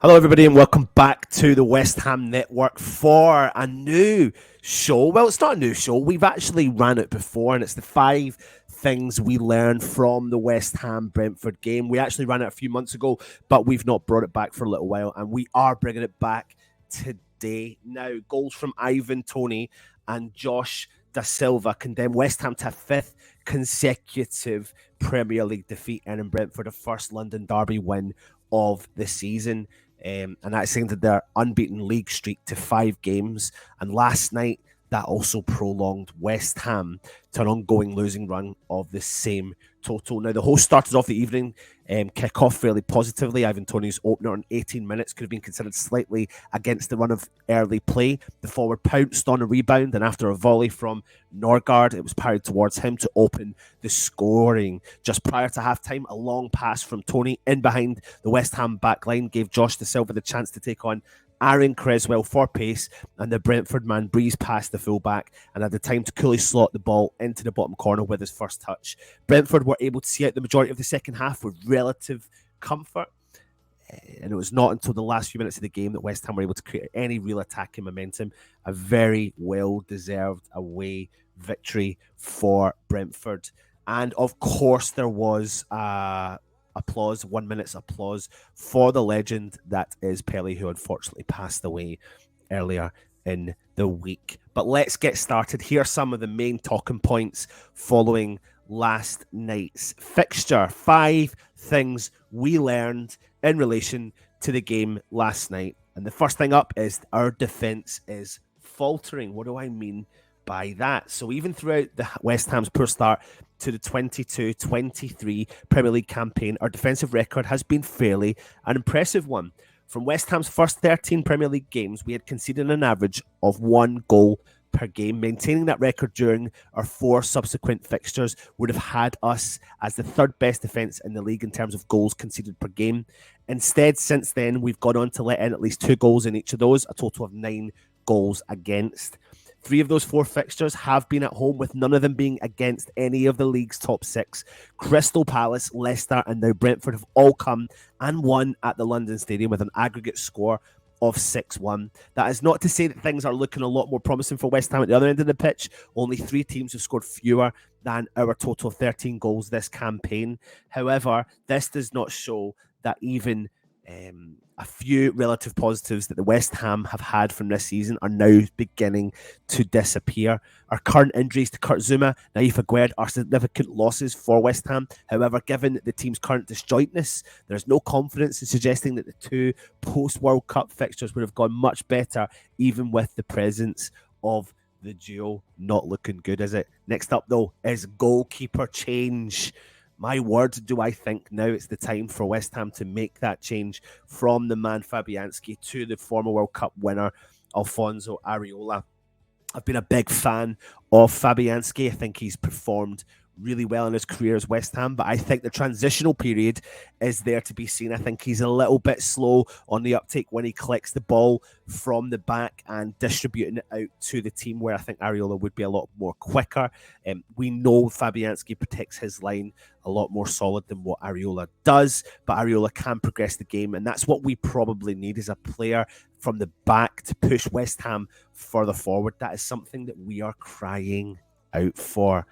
Hello, everybody, and welcome back to the West Ham Network for a new show. Well, it's not a new show. We've actually ran it before, and it's the 5 things we learned from the West Ham Brentford game. We actually ran it a few months ago, but we've not brought it back for a little while, and we are bringing it back today. Now, goals from Ivan Toney and Josh Da Silva condemned West Ham to a 5th consecutive Premier League defeat, and Brentford a first London derby win of the season. And that extended their unbeaten league streak to 5 games. And last night, that also prolonged West Ham to an ongoing losing run of the same total. Now, the host started off the evening, kick off fairly positively. Ivan Toney's opener on 18 minutes could have been considered slightly against the run of early play. The forward pounced on a rebound, and after a volley from Norgard, it was parried towards him to open the scoring. Just prior to halftime, a long pass from Toney in behind the West Ham back line gave Josh Da Silva the chance to take on Aaron Creswell for pace, and the Brentford man breezed past the fullback and had the time to coolly slot the ball into the bottom corner with his first touch. Brentford were able to see out the majority of the second half with relative comfort, and it was not until the last few minutes of the game that West Ham were able to create any real attacking momentum. A very well-deserved away victory for Brentford. And of course, there was applause, 1 minute's applause for the legend that is Pelé, who unfortunately passed away earlier in the week. But let's get started. Here are some of the main talking points following last night's fixture. 5 things we learned in relation to the game last night. And the first thing up is our defence is faltering. What do I mean by that? So even throughout the West Ham's poor start to the 22-23 Premier League campaign, our defensive record has been fairly an impressive one. From West Ham's first 13 Premier League games, we had conceded an average of 1 goal per game. Maintaining that record during our 4 subsequent fixtures would have had us as the 3rd best defence in the league in terms of goals conceded per game. Instead, since then, we've gone on to let in at least 2 goals in each of those, a total of 9 goals against. 3 of those 4 fixtures have been at home, with none of them being against any of the league's top 6. Crystal Palace, Leicester, and now Brentford have all come and won at the London Stadium with an aggregate score of 6-1. That is not to say that things are looking a lot more promising for West Ham at the other end of the pitch. Only 3 teams have scored fewer than our total of 13 goals this campaign. However, this does not show that even a few relative positives that the West Ham have had from this season are now beginning to disappear. Our current injuries to Kurt Zouma, Naif Aguerd are significant losses for West Ham. However, given the team's current disjointness, there's no confidence in suggesting that the 2 post-World Cup fixtures would have gone much better, even with the presence of the duo. Not looking good, is it? Next up, though, is goalkeeper change. My word, do I think now it's the time for West Ham to make that change from the man Fabianski to the former World Cup winner, Alfonso Areola. I've been a big fan of Fabianski. I think he's performed really well in his career as West Ham, but I think the transitional period is there to be seen. I think he's a little bit slow on the uptake when he collects the ball from the back and distributing it out to the team, where I think Areola would be a lot more quicker. We know Fabianski protects his line a lot more solid than what Areola does, but Areola can progress the game, and that's what we probably need, is a player from the back to push West Ham further forward. That is something that we are crying out for.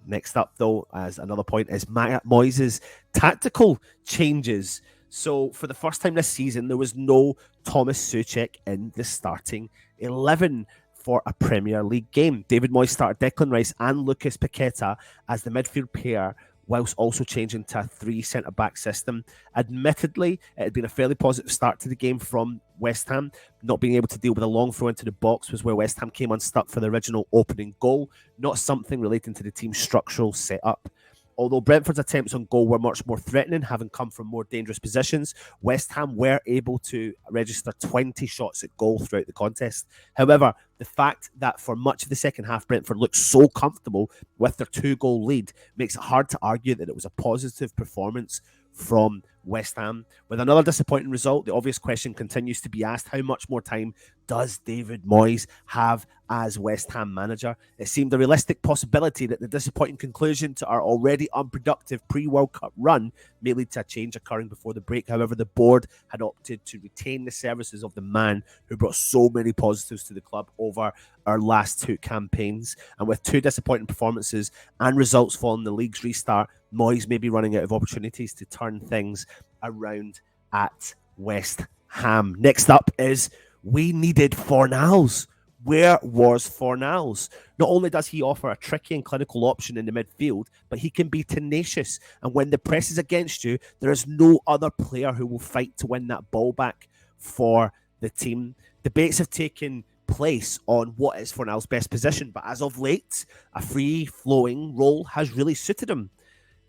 Next up, though, as another point, is Matt Moyes' tactical changes. So for the first time this season, there was no Thomas Souček in the starting 11 for a Premier League game. David Moyes started Declan Rice and Lucas Paqueta as the midfield pair, whilst also changing to a 3 centre-back system. Admittedly, it had been a fairly positive start to the game from West Ham. Not being able to deal with a long throw into the box was where West Ham came unstuck for the original opening goal, not something relating to the team's structural setup. Although Brentford's attempts on goal were much more threatening, having come from more dangerous positions, West Ham were able to register 20 shots at goal throughout the contest. However, the fact that for much of the second half, Brentford looked so comfortable with their 2-goal lead makes it hard to argue that it was a positive performance from West Ham. With another disappointing result, the obvious question continues to be asked: how much more time does David Moyes have as West Ham manager? It seemed a realistic possibility that the disappointing conclusion to our already unproductive pre-World Cup run may lead to a change occurring before the break. However, the board had opted to retain the services of the man who brought so many positives to the club over our last two campaigns. And with two disappointing performances and results following the league's restart, Moyes may be running out of opportunities to turn things around at West Ham. Next up is we needed Fornals. Where was Fornals? Not only does he offer a tricky and clinical option in the midfield, but he can be tenacious. And when the press is against you, there is no other player who will fight to win that ball back for the team. Debates have taken place on what is Fornals' best position, but as of late, a free-flowing role has really suited him.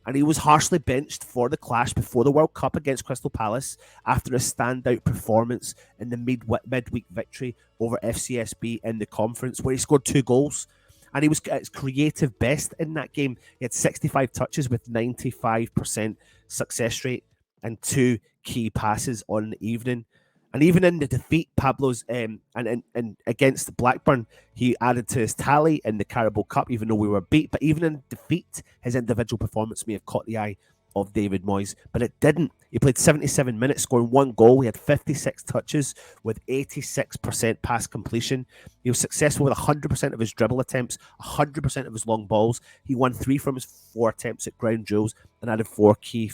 And he was harshly benched for the clash before the World Cup against Crystal Palace after a standout performance in the midweek victory over FCSB in the conference, where he scored 2 goals. And he was at his creative best in that game. He had 65 touches with 95% success rate and 2 key passes on the evening. And even in the defeat, Pablo's and against Blackburn, he added to his tally in the Carabao Cup, even though we were beat. But even in defeat, his individual performance may have caught the eye of David Moyes, but it didn't. He played 77 minutes, scoring 1 goal. He had 56 touches with 86% pass completion. He was successful with 100% of his dribble attempts, 100% of his long balls. He won 3 from his 4 attempts at ground duels and added 4 key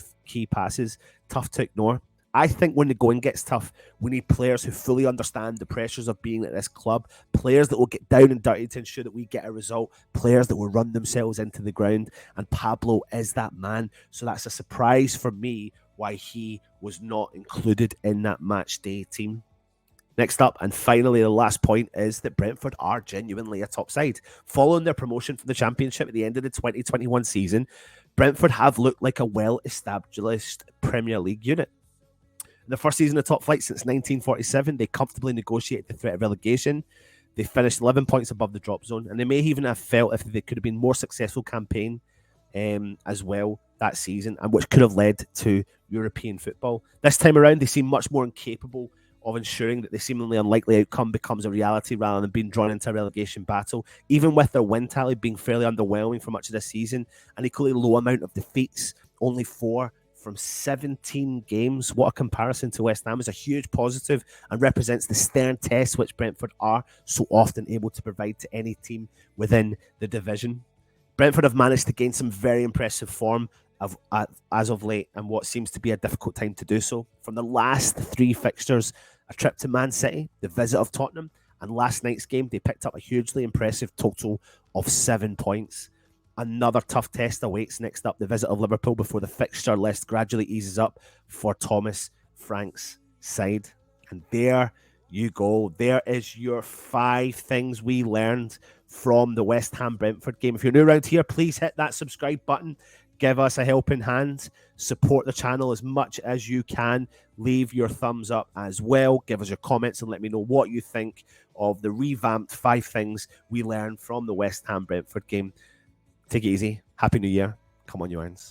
passes. Tough to ignore. I think when the going gets tough, we need players who fully understand the pressures of being at this club, players that will get down and dirty to ensure that we get a result, players that will run themselves into the ground, and Pablo is that man. So that's a surprise for me why he was not included in that match day team. Next up, and finally, the last point is that Brentford are genuinely a top side. Following their promotion from the Championship at the end of the 2021 season, Brentford have looked like a well-established Premier League unit. In the first season of top flight since 1947, they comfortably negotiated the threat of relegation. They finished 11 points above the drop zone, and they may even have felt if they could have been more successful campaign as well that season, and which could have led to European football. This time around, they seem much more incapable of ensuring that the seemingly unlikely outcome becomes a reality rather than being drawn into a relegation battle. Even with their win tally being fairly underwhelming for much of this season, an equally low amount of defeats, only 4 from 17 games. What a comparison to West Ham is a huge positive and represents the stern test which Brentford are so often able to provide to any team within the division. Brentford have managed to gain some very impressive form as of late, and what seems to be a difficult time to do so. From the last 3 fixtures, a trip to Man City, the visit of Tottenham, and last night's game, they picked up a hugely impressive total of 7 points. Another tough test awaits next up, the visit of Liverpool, before the fixture list gradually eases up for Thomas Frank's side. And there you go. There is your 5 things we learned from the West Ham Brentford game. If you're new around here, please hit that subscribe button. Give us a helping hand. Support the channel as much as you can. Leave your thumbs up as well. Give us your comments and let me know what you think of the revamped 5 things we learned from the West Ham Brentford game. Take it easy. Happy New Year. Come on, you irons.